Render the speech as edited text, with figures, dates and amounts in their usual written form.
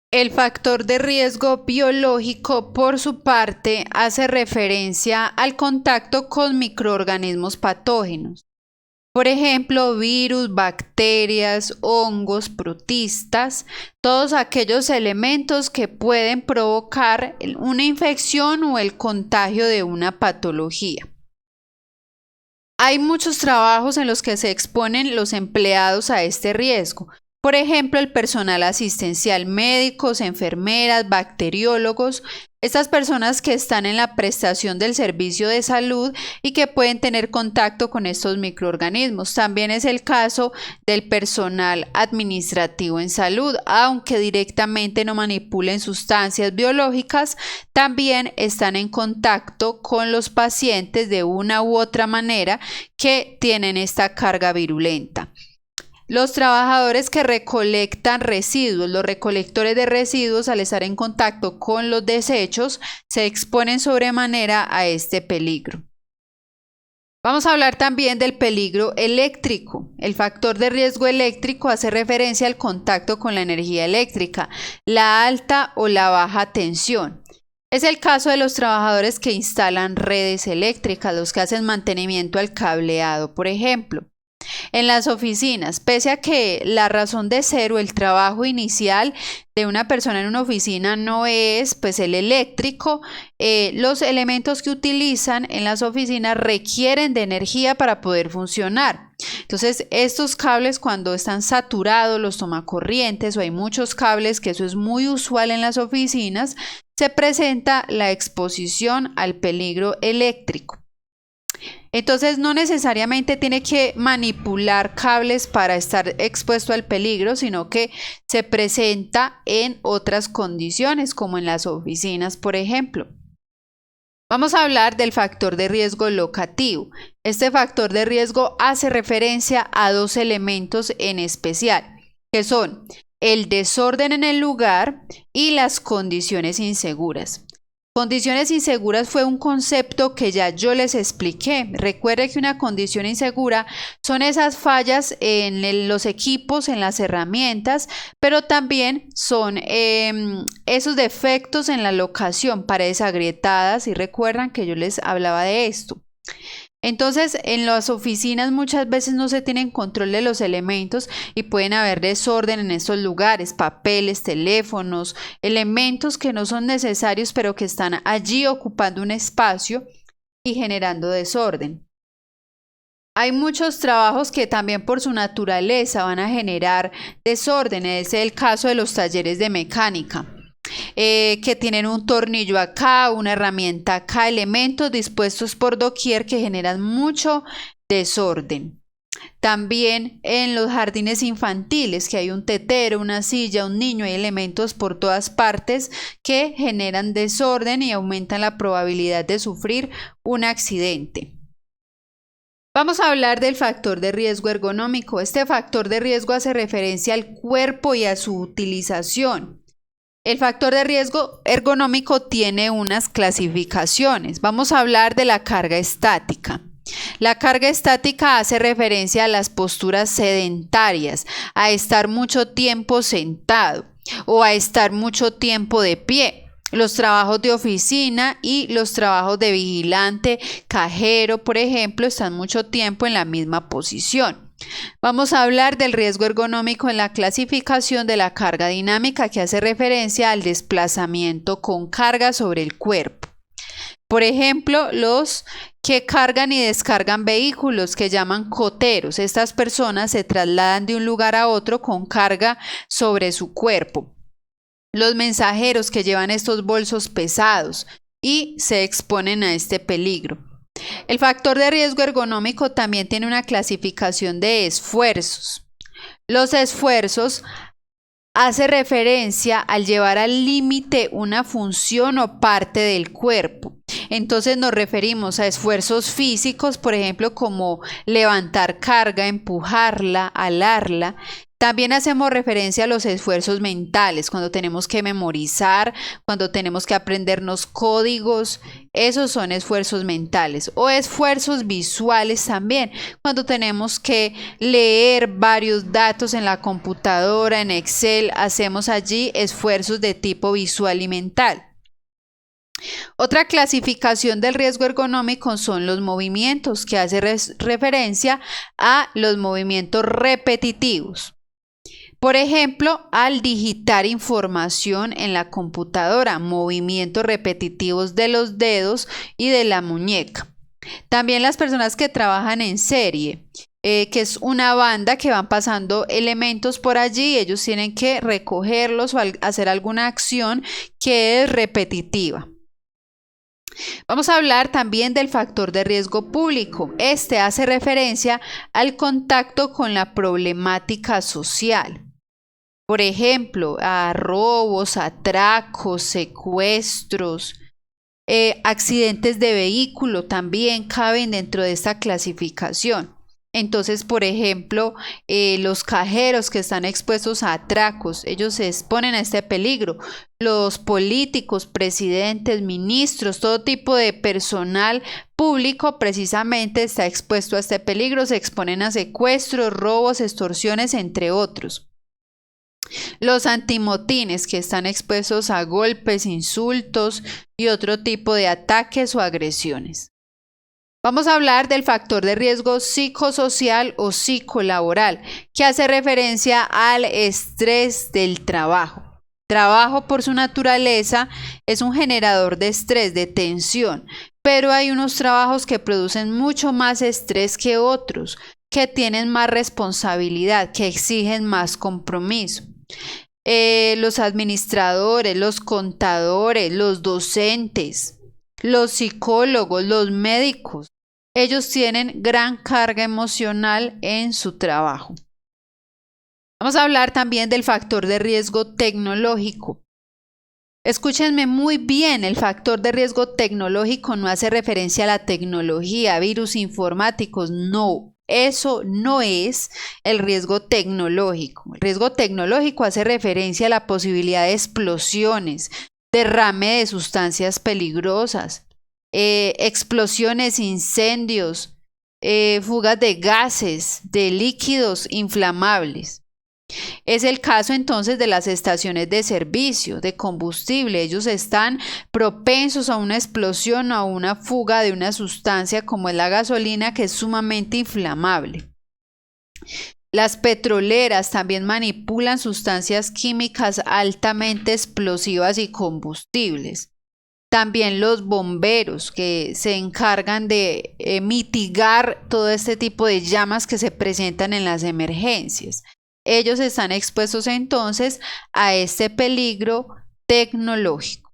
El factor de riesgo biológico, por su parte, hace referencia al contacto con microorganismos patógenos. Por ejemplo, virus, bacterias, hongos, protistas, todos aquellos elementos que pueden provocar una infección o el contagio de una patología. Hay muchos trabajos en los que se exponen los empleados a este riesgo. Por ejemplo, el personal asistencial, médicos, enfermeras, bacteriólogos, estas personas que están en la prestación del servicio de salud y que pueden tener contacto con estos microorganismos. También es el caso del personal administrativo en salud, aunque directamente no manipulen sustancias biológicas, también están en contacto con los pacientes de una u otra manera que tienen esta carga virulenta. Los trabajadores que recolectan residuos, los recolectores de residuos, al estar en contacto con los desechos, se exponen sobremanera a este peligro. Vamos a hablar también del peligro eléctrico. El factor de riesgo eléctrico hace referencia al contacto con la energía eléctrica, la alta o la baja tensión. Es el caso de los trabajadores que instalan redes eléctricas, los que hacen mantenimiento al cableado, por ejemplo. En las oficinas, pese a que la razón de ser o el trabajo inicial de una persona en una oficina no es pues el eléctrico, los elementos que utilizan en las oficinas requieren de energía para poder funcionar. Entonces, estos cables, cuando están saturados, los tomacorrientes, o hay muchos cables, que eso es muy usual en las oficinas, se presenta la exposición al peligro eléctrico. Entonces no necesariamente tiene que manipular cables para estar expuesto al peligro, sino que se presenta en otras condiciones, como en las oficinas, por ejemplo. Vamos a hablar del factor de riesgo locativo. Este factor de riesgo hace referencia a dos elementos en especial, que son el desorden en el lugar y las condiciones inseguras. Condiciones inseguras fue un concepto que ya yo les expliqué. Recuerde que una condición insegura son esas fallas en los equipos, en las herramientas, pero también son esos defectos en la locación, paredes agrietadas, y recuerdan que yo les hablaba de esto. Entonces, en las oficinas muchas veces no se tienen control de los elementos y pueden haber desorden en estos lugares, papeles, teléfonos, elementos que no son necesarios pero que están allí ocupando un espacio y generando desorden. Hay muchos trabajos que también por su naturaleza van a generar desorden. Ese es el caso de los talleres de mecánica. Que tienen un tornillo acá, una herramienta acá, elementos dispuestos por doquier que generan mucho desorden. También en los jardines infantiles, que hay un tetero, una silla, un niño, hay elementos por todas partes que generan desorden y aumentan la probabilidad de sufrir un accidente. Vamos a hablar del factor de riesgo ergonómico. Este factor de riesgo hace referencia al cuerpo y a su utilización. El factor de riesgo ergonómico tiene unas clasificaciones. Vamos a hablar de la carga estática. La carga estática hace referencia a las posturas sedentarias, a estar mucho tiempo sentado o a estar mucho tiempo de pie. Los trabajos de oficina y los trabajos de vigilante, cajero, por ejemplo, están mucho tiempo en la misma posición. Vamos a hablar del riesgo ergonómico en la clasificación de la carga dinámica, que hace referencia al desplazamiento con carga sobre el cuerpo. Por ejemplo, los que cargan y descargan vehículos, que llaman coteros. Estas personas se trasladan de un lugar a otro con carga sobre su cuerpo. Los mensajeros, que llevan estos bolsos pesados y se exponen a este peligro. El factor de riesgo ergonómico también tiene una clasificación de esfuerzos. Los esfuerzos hace referencia al llevar al límite una función o parte del cuerpo. Entonces nos referimos a esfuerzos físicos, por ejemplo, como levantar carga, empujarla, alarla, También hacemos referencia a los esfuerzos mentales, cuando tenemos que memorizar, cuando tenemos que aprendernos códigos, esos son esfuerzos mentales. O esfuerzos visuales también, cuando tenemos que leer varios datos en la computadora, en Excel, hacemos allí esfuerzos de tipo visual y mental. Otra clasificación del riesgo ergonómico son los movimientos, que hace referencia a los movimientos repetitivos. Por ejemplo, al digitar información en la computadora, movimientos repetitivos de los dedos y de la muñeca. También las personas que trabajan en serie, que es una banda que van pasando elementos por allí y ellos tienen que recogerlos o hacer alguna acción que es repetitiva. Vamos a hablar también del factor de riesgo público. Este hace referencia al contacto con la problemática social. Por ejemplo, a robos, atracos, secuestros, accidentes de vehículo también caben dentro de esta clasificación. Entonces, por ejemplo, los cajeros que están expuestos a atracos, ellos se exponen a este peligro. Los políticos, presidentes, ministros, todo tipo de personal público precisamente está expuesto a este peligro, se exponen a secuestros, robos, extorsiones, entre otros. Los antimotines que están expuestos a golpes, insultos y otro tipo de ataques o agresiones. Vamos a hablar del factor de riesgo psicosocial o psicolaboral, que hace referencia al estrés del trabajo. Trabajo por su naturaleza es un generador de estrés, de tensión, pero hay unos trabajos que producen mucho más estrés que otros, que tienen más responsabilidad, que exigen más compromiso. Los administradores, los contadores, los docentes, los psicólogos, los médicos, ellos tienen gran carga emocional en su trabajo. Vamos a hablar también del factor de riesgo tecnológico. Escúchenme muy bien, el factor de riesgo tecnológico no hace referencia a la tecnología, virus informáticos, no. Eso no es el riesgo tecnológico. El riesgo tecnológico hace referencia a la posibilidad de explosiones, derrame de sustancias peligrosas, explosiones, incendios, fugas de gases, de líquidos inflamables. Es el caso entonces de las estaciones de servicio de combustible. Ellos están propensos a una explosión o a una fuga de una sustancia como es la gasolina, que es sumamente inflamable. Las petroleras también manipulan sustancias químicas altamente explosivas y combustibles. También los bomberos, que se encargan de mitigar todo este tipo de llamas que se presentan en las emergencias. Ellos están expuestos entonces a este peligro tecnológico.